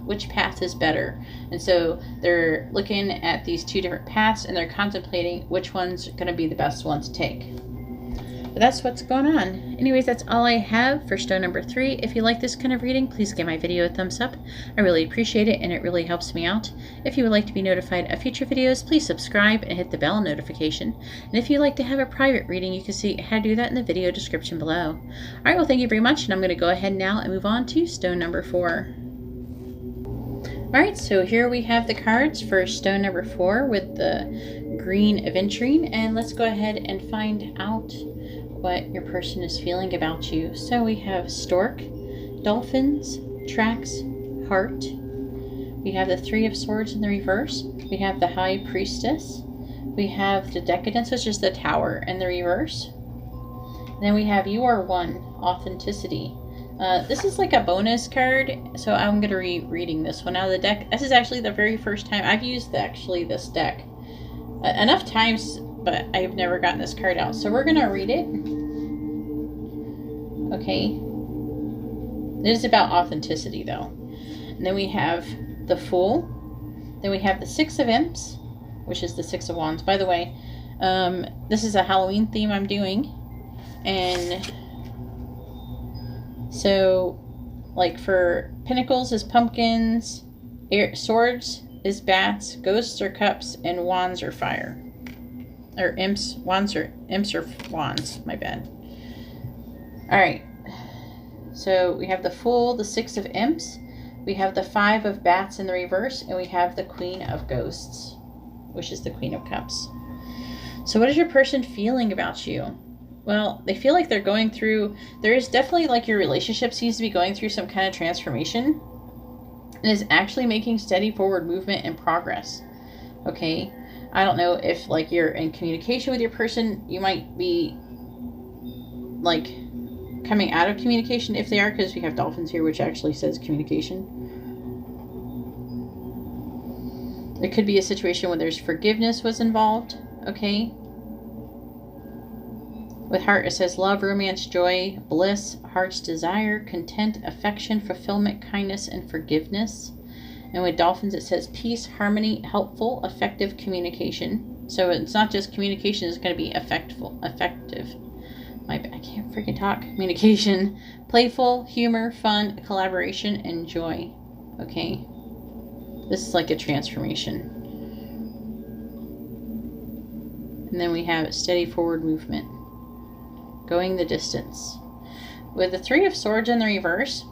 which path is better? And so they're looking at these two different paths and they're contemplating which one's going to be the best one to take. But that's what's going on. Anyways, that's all I have for stone number 3. If you like this kind of reading, please give my video a thumbs up. I really appreciate it, and it really helps me out. If you would like to be notified of future videos, please subscribe and hit the bell notification. And if you'd like to have a private reading, you can see how to do that in the video description below. Alright, well, thank you very much, and I'm going to go ahead now and move on to stone number 4. Alright, so here we have the cards for stone number 4 with the green aventurine, and let's go ahead and find out what your person is feeling about you. So we have stork, dolphins, tracks, heart. We have the Three of Swords in the reverse. We have the High Priestess. We have the Decadence, which is the Tower in the reverse. And then we have You Are One, Authenticity. This is like a bonus card, so I'm going to be reading this one out of the deck. This is actually the very first time I've used this deck enough times, but I've never gotten this card out. So we're going to read it. Okay. It is about authenticity, though. And then we have the Fool. Then we have the Six of Imps, which is the Six of Wands. By the way, this is a Halloween theme I'm doing. And so, like for Pentacles is pumpkins, Swords is bats, Ghosts are cups, and Wands are fire. Or imps are wands, my bad. Alright, so we have the Fool, the Six of Imps, we have the Five of Bats in the reverse, and we have the Queen of Ghosts, which is the Queen of Cups. So what is your person feeling about you? Well, they feel like they're going through, there is definitely like your relationship seems to be going through some kind of transformation, and is actually making steady forward movement and progress. Okay? I don't know if like you're in communication with your person, you might be like coming out of communication if they are, because we have dolphins here, which actually says communication. It could be a situation where there's forgiveness was involved, okay? With heart, it says love, romance, joy, bliss, heart's desire, content, affection, fulfillment, kindness, and forgiveness. And with dolphins, it says peace, harmony, helpful, effective communication. So it's not just communication, it's going to be effective. I can't freaking talk. Communication, playful, humor, fun, collaboration, and joy. Okay. This is like a transformation. And then we have steady forward movement. Going the distance. With the Three of Swords in the reverse,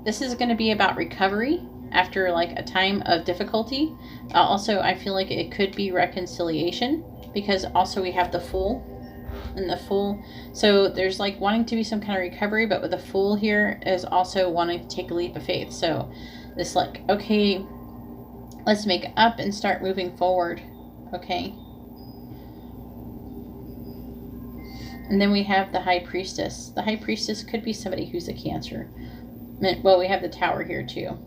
this is going to be about recovery after like a time of difficulty. Also, I feel like it could be reconciliation, because also we have the Fool and the Fool. So there's like wanting to be some kind of recovery, but with the Fool here is also wanting to take a leap of faith. So this like, okay, let's make up and start moving forward. Okay. And then we have the High Priestess. The High Priestess could be somebody who's a Cancer. Well, we have the Tower here too,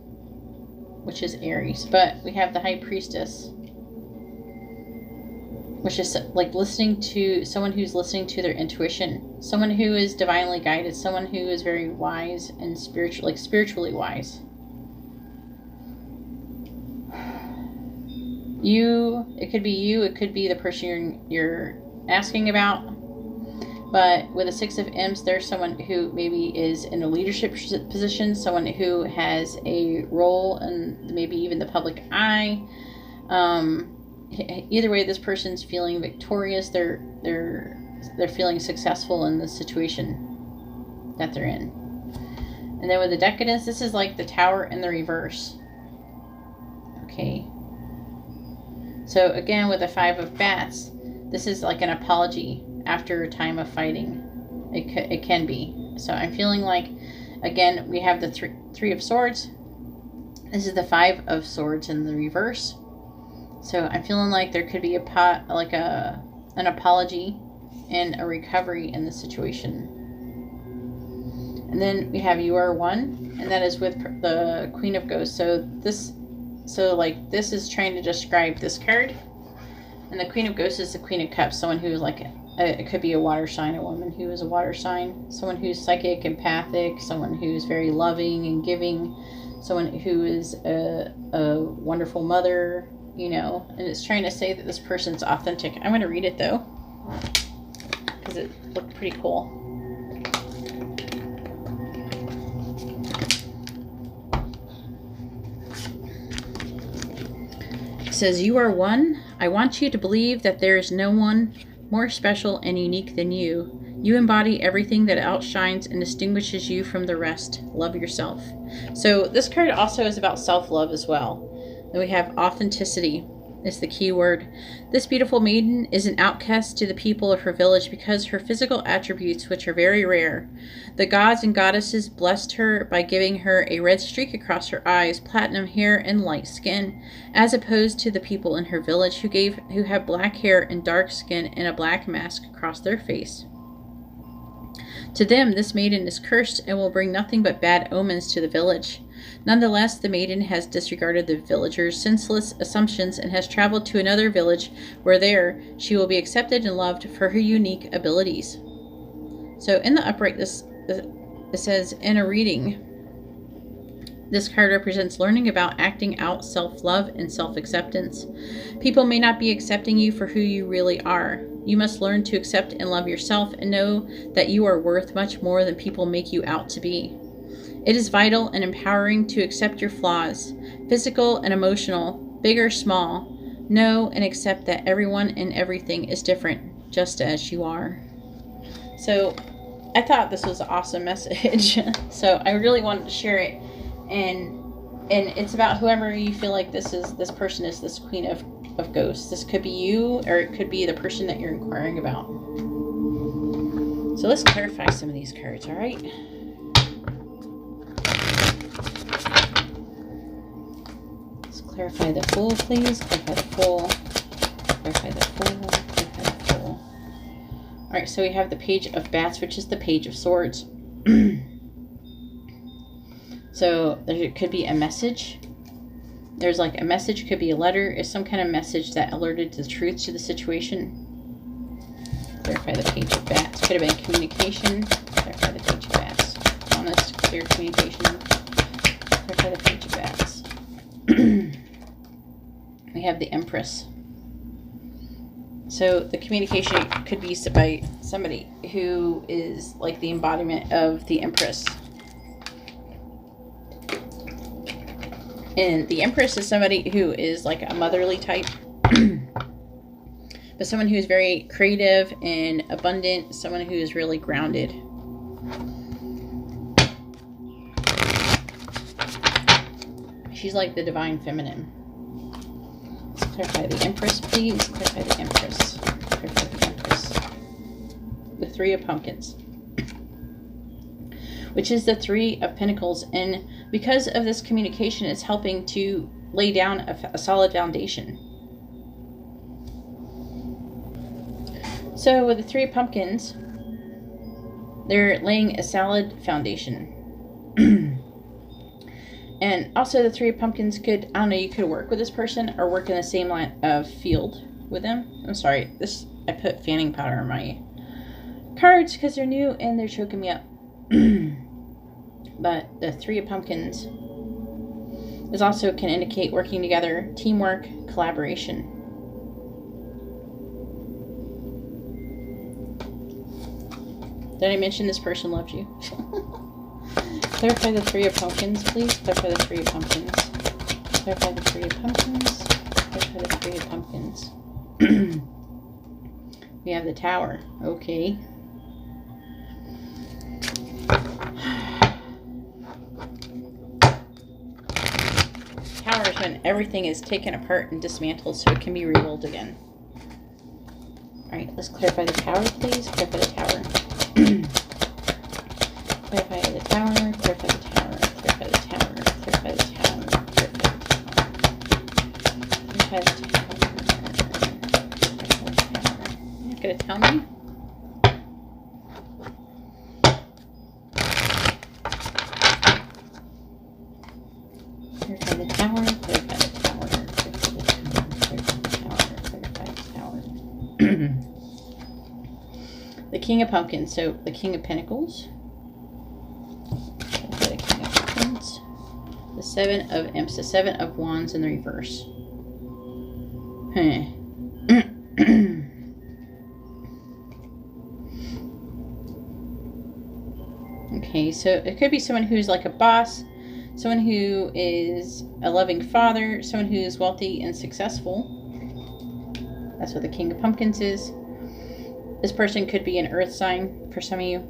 which is Aries. But we have the High Priestess, which is like listening to someone who's listening to their intuition. Someone who is divinely guided. Someone who is very wise and spiritually wise. It could be you. It could be the person you're asking about. But with a Six of Imps, there's someone who maybe is in a leadership position, someone who has a role in maybe even the public eye. Either way, this person's feeling victorious. They're feeling successful in the situation that they're in. And then with the Decadence, this is like the Tower in the reverse. Okay. So again, with the Five of Bats, this is like an apology after a time of fighting. It can be. So I'm feeling like, again, we have the Three of Swords, This is the Five of Swords in the reverse. So I'm feeling like there could be an apology and a recovery in the situation. And then we have You Are One, and that is with the Queen of Ghosts. So this is trying to describe this card. And the Queen of Ghosts is the Queen of Cups, someone who is it could be a water sign, a woman who is a water sign, someone who's psychic, empathic, someone who's very loving and giving, someone who is a wonderful mother, and it's trying to say that this person's authentic. I'm going to read it, though, because it looked pretty cool. It says, You are one. I want you to believe that there is no one more special and unique than you. You embody everything that outshines and distinguishes you from the rest. Love yourself. So this card also is about self-love as well. Then we have authenticity is the key word. This beautiful maiden is an outcast to the people of her village because her physical attributes, which are very rare. The gods and goddesses blessed her by giving her a red streak across her eyes, platinum hair, and light skin, as opposed to the people in her village who have black hair and dark skin and a black mask across their face. To them, this maiden is cursed and will bring nothing but bad omens to the village. Nonetheless, the maiden has disregarded the villagers' senseless assumptions and has traveled to another village where there she will be accepted and loved for her unique abilities. So in the upright, it says, in a reading, this card represents learning about acting out self-love and self-acceptance. People may not be accepting you for who you really are. You must learn to accept and love yourself and know that you are worth much more than people make you out to be. It is vital and empowering to accept your flaws, physical and emotional, big or small. Know and accept that everyone and everything is different, just as you are. So I thought this was an awesome message. So I really wanted to share it. And it's about whoever you feel like this person is this Queen of Ghosts. This could be you, or it could be the person that you're inquiring about. So let's clarify some of these cards, all right? Clarify the Fool, please. Clarify the Fool. Clarify the Fool. Clarify the Fool. Alright, so we have the Page of Bats, which is the Page of Swords. So there could be a message. There's like a message, could be a letter. Is some kind of message that alerted the truth to the situation. Clarify the Page of Bats. Could have been communication. Clarify the Page of Bats. Honest, clear communication. Clarify the Page of Bats. We have the Empress. So the communication could be by somebody who is like the embodiment of the Empress. And the Empress is somebody who is like a motherly type. But someone who is very creative and abundant. Someone who is really grounded. She's like the divine feminine. Let's clarify the Empress, please. Clarify the Empress. Clarify the Empress. The Three of Pumpkins, which is the Three of Pentacles. And because of this communication, it's helping to lay down a solid foundation. So with the Three of Pumpkins, they're laying a solid foundation. And also the Three of Pumpkins could, I don't know, you could work with this person or work in the same line of field with them. I'm sorry, I put fanning powder on my cards because they're new and they're choking me up. But the Three of Pumpkins is also can indicate working together, teamwork, collaboration. Did I mention this person loves you? Clarify the Three of Pumpkins, please. Clarify the Three of Pumpkins. Clarify the Three of Pumpkins. Clarify the Three of Pumpkins. We have the Tower. Okay. Tower is when everything is taken apart and dismantled so it can be rebuilt again. Alright, let's clarify the Tower, please. Clarify the Tower. Clarify the Tower, clarify the Tower, clarify Clarify the Tower. Clarify the Tower. Clarify the Tower. You're not going to tell me? Clarify the Tower. Clarify the Tower. Clarify the Tower. Clarify the Tower. The King of Pumpkins. So the King of Pentacles. The King of Pumpkins. The Seven of Imps. The Seven of Wands in the reverse. Okay, so it could be someone who's like a boss, someone who is a loving father, someone who is wealthy and successful. That's what the King of Pumpkins is. This person could be an earth sign for some of you.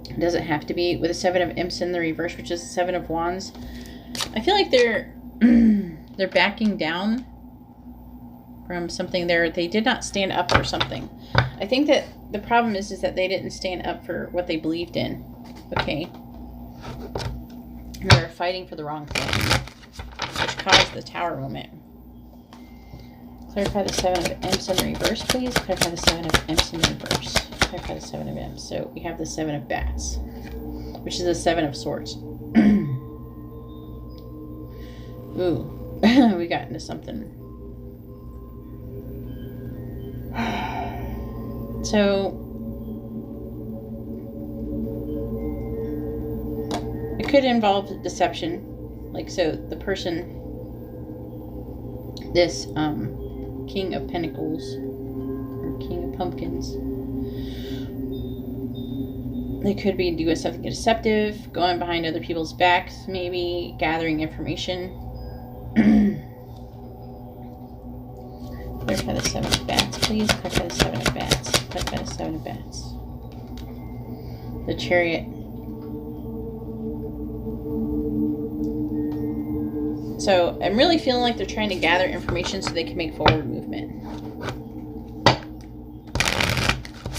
It doesn't have to be. With the Seven of Imps in the reverse, which is the Seven of Wands. I feel like they're they're backing down from something there. They did not stand up for something. I think that the problem is that they didn't stand up for what they believed in. Okay. They're fighting for the wrong thing, which caused the Tower moment. Clarify the Seven of Imps in the reverse, please. Clarify the Seven of Imps in the reverse. Clarify the Seven of Imps. So we have the Seven of Bats, which is the Seven of Swords. Ooh, we got into something. So it could involve deception. Like, so the person, this King of Pentacles or King of Pumpkins, they could be doing something deceptive, going behind other people's backs, maybe gathering information. Clarify the Seven of Bats, please. Clarify the Seven of Bats. Clarify the Seven of Bats. The Chariot. So I'm really feeling like they're trying to gather information so they can make forward movement.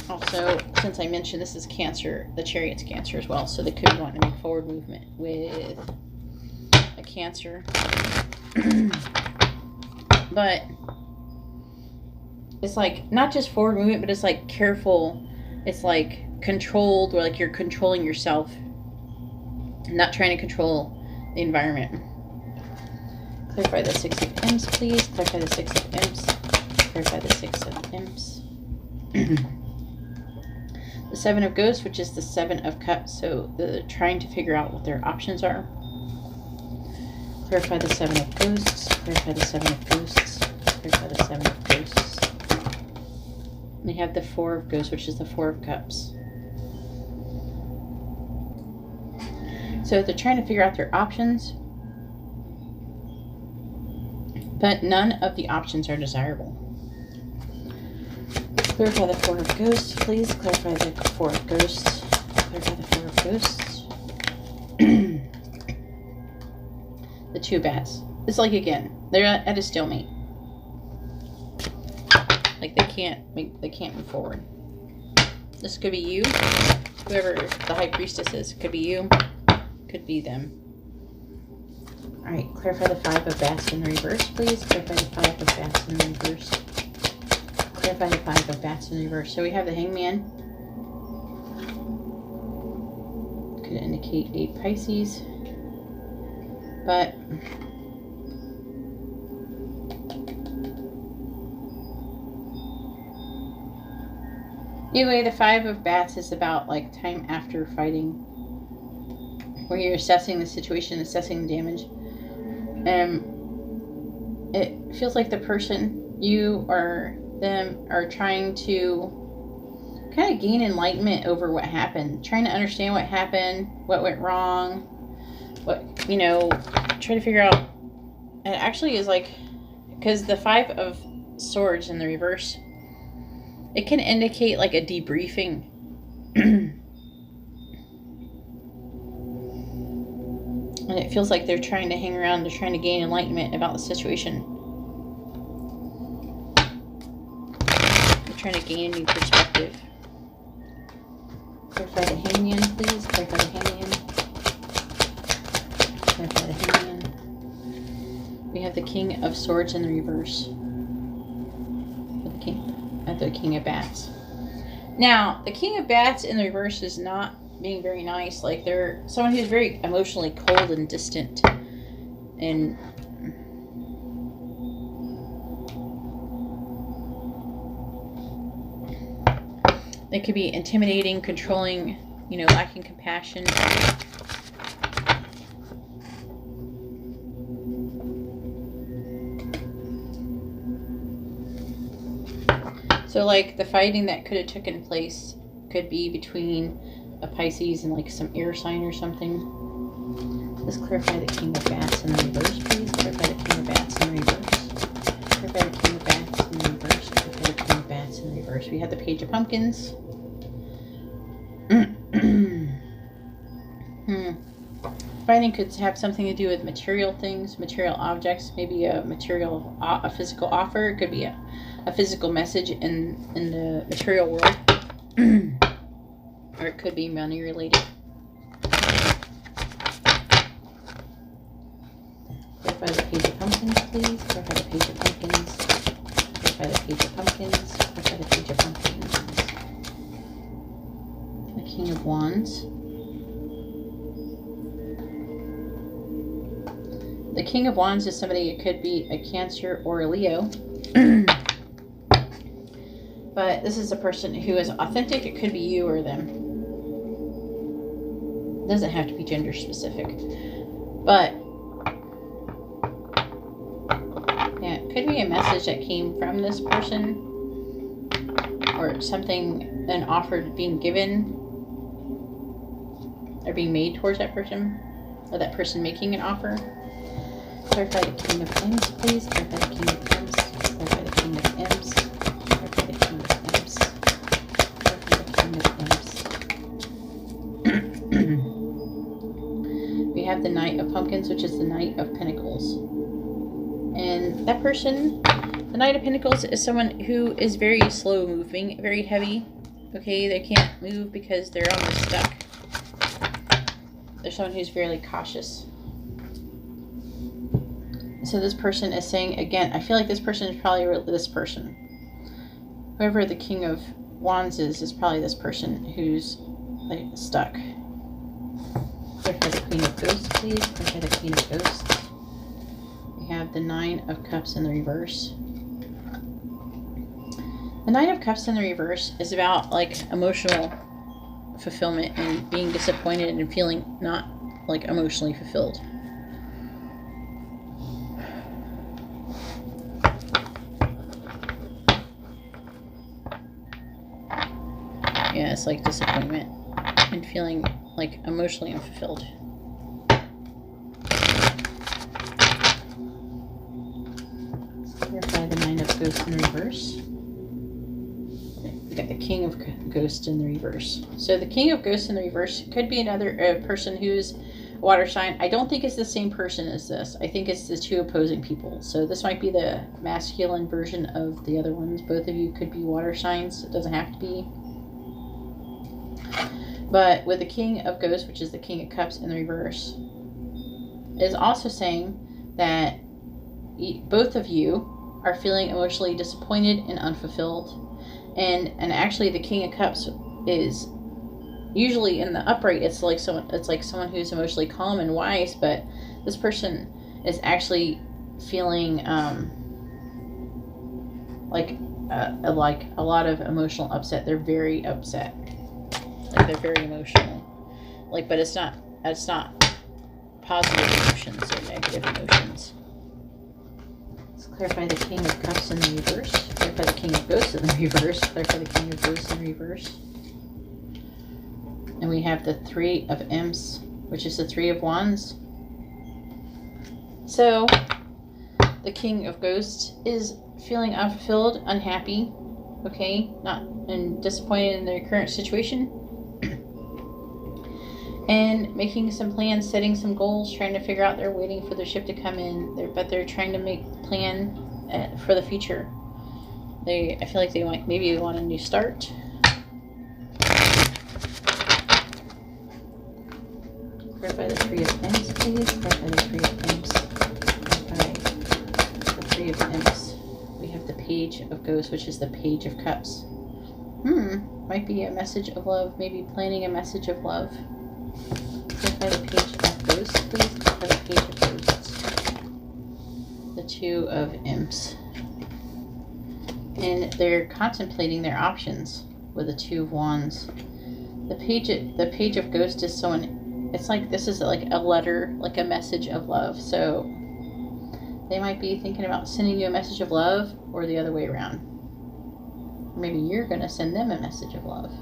Also, since I mentioned this is Cancer, the Chariot's Cancer as well, so they could be wanting to make forward movement with a Cancer. But it's like not just forward movement, but it's like careful. It's like controlled, or like you're controlling yourself, not trying to control the environment. Clarify the Six of Imps, please. Clarify the Six of Imps. Clarify the Six of Imps. The Seven of Ghosts, which is the Seven of Cups. So they're trying to figure out what their options are. Clarify the Seven of Ghosts. Clarify the Seven of Ghosts. Clarify the Seven of Ghosts. And they have the Four of Ghosts, which is the Four of Cups. So they're trying to figure out their options, but none of the options are desirable. Clarify the Four of Ghosts, please. Clarify the Four of Ghosts. Clarify the Four of Ghosts. The Two of Bats. It's like, again, they're at a stalemate. Like they can't move forward. This could be you. Whoever the High Priestess is. Could be you. Could be them. Alright, clarify the Five of Bats in the reverse, please. Clarify the Five of Bats in the reverse. Clarify the Five of Bats in the reverse. So we have the Hangman. Could indicate a Pisces. But anyway, the Five of Bats is about like time after fighting, where you're assessing the situation, assessing the damage. It feels like the person, you or them, are trying to kind of gain enlightenment over what happened, trying to understand what happened, what went wrong, what, you know, try to figure out. And it actually is like, because the Five of Swords in the reverse, it can indicate like a debriefing. And it feels like they're trying to hang around, they're trying to gain enlightenment about the situation. They're trying to gain a new perspective. Clarify the Hangman, please. Clarify the Hangman. Clarify the Hangman. We have the King of Swords in the reverse. The King of Bats. Now, the King of Bats in the reverse is not being very nice. Like, they're someone who's very emotionally cold and distant. And they could be intimidating, controlling, you know, lacking compassion. So, like, the fighting that could have taken place could be between a Pisces and, like, some air sign or something. Let's clarify the King of Bats in the reverse, please. Clarify the King of Bats in the reverse. Clarify the King of Bats in the reverse. Clarify the King of Bats in the reverse. We have the Page of Pumpkins. Fighting could have something to do with material things, material objects, maybe a physical offer. It could be a physical message in the material world, or it could be money related. Clarify the Page of Pumpkins, please. Clarify the Page of Pumpkins. Clarify the Page of Pumpkins. Clarify the Page of Pumpkins. The King of Wands. The King of Wands is somebody, it could be a Cancer or a Leo. But this is a person who is authentic. It could be you or them. It doesn't have to be gender specific. But yeah, it could be a message that came from this person, or something, an offer being given or being made towards that person, or that person making an offer. Clarify the King of M's, please. Clarify the King of M's. Clarify the King of M's. Clarify the King of M's. Clarify the King of M's. We have the Knight of Pumpkins, which is the Knight of Pentacles. And that person, the Knight of Pentacles, is someone who is very slow moving, very heavy. Okay, they can't move because they're almost stuck. They're someone who's fairly cautious. So this person is saying, again, I feel like this person is probably this person. Whoever the King of Wands is probably this person who's, like, stuck. Clarify the Queen of Ghosts, please. Clarify the Queen of Ghosts. We have the Nine of Cups in the reverse. The Nine of Cups in the reverse is about, like, emotional fulfillment and being disappointed and feeling not, like, emotionally fulfilled. Yeah, it's like disappointment and feeling like emotionally unfulfilled. Clarify the Nine of Ghosts in the reverse. We got the King of Ghosts in the reverse. So the King of Ghosts in the reverse could be another person who's a water sign. I don't think it's the same person as this. I think it's the two opposing people. So this might be the masculine version of the other ones. Both of you could be water signs. It doesn't have to be. But with the King of Ghosts, which is the King of Cups in the reverse, is also saying that both of you are feeling emotionally disappointed and unfulfilled. And actually the King of Cups is usually in the upright, it's like someone who's emotionally calm and wise, but this person is actually feeling like a lot of emotional upset. They're very upset. Like, they're very emotional. Like, but it's not positive emotions or negative emotions. Let's clarify the King of Cups in the reverse. Clarify the King of Ghosts in the reverse. Clarify the King of Ghosts in the reverse. And we have the Three of Imps, which is the Three of Wands. So, the King of Ghosts is feeling unfulfilled, unhappy, okay, and disappointed in their current situation. And making some plans, setting some goals, trying to figure out, they're waiting for the ship to come in, but they're trying to make a plan for the future. I feel like they maybe want a new start. Read by the Three of Imps, please. Read by the Three of Imps. Read by the Three of Imps. We have the Page of Ghosts, which is the Page of Cups. Might be a message of love. Maybe planning a message of love. Read by the Page of Ghosts, please. Read by the Page of Ghosts. The Two of Imps. And they're contemplating their options with the Two of Wands. The Page of Ghosts is someone, it's like this is like a letter, like a message of love. So they might be thinking about sending you a message of love, or the other way around. Maybe you're going to send them a message of love.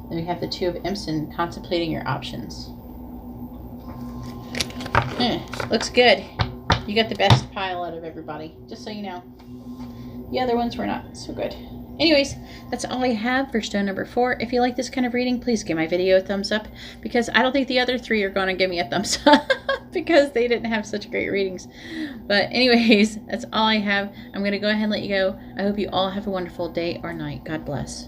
Then we have the Two of Imps and contemplating your options. Looks good. You got the best pile out of everybody, just so you know. The other ones were not so good. Anyways, that's all I have for stone number 4. If you like this kind of reading, please give my video a thumbs up, because I don't think the other 3 are going to give me a thumbs up because they didn't have such great readings. But anyways, that's all I have. I'm going to go ahead and let you go. I hope you all have a wonderful day or night. God bless.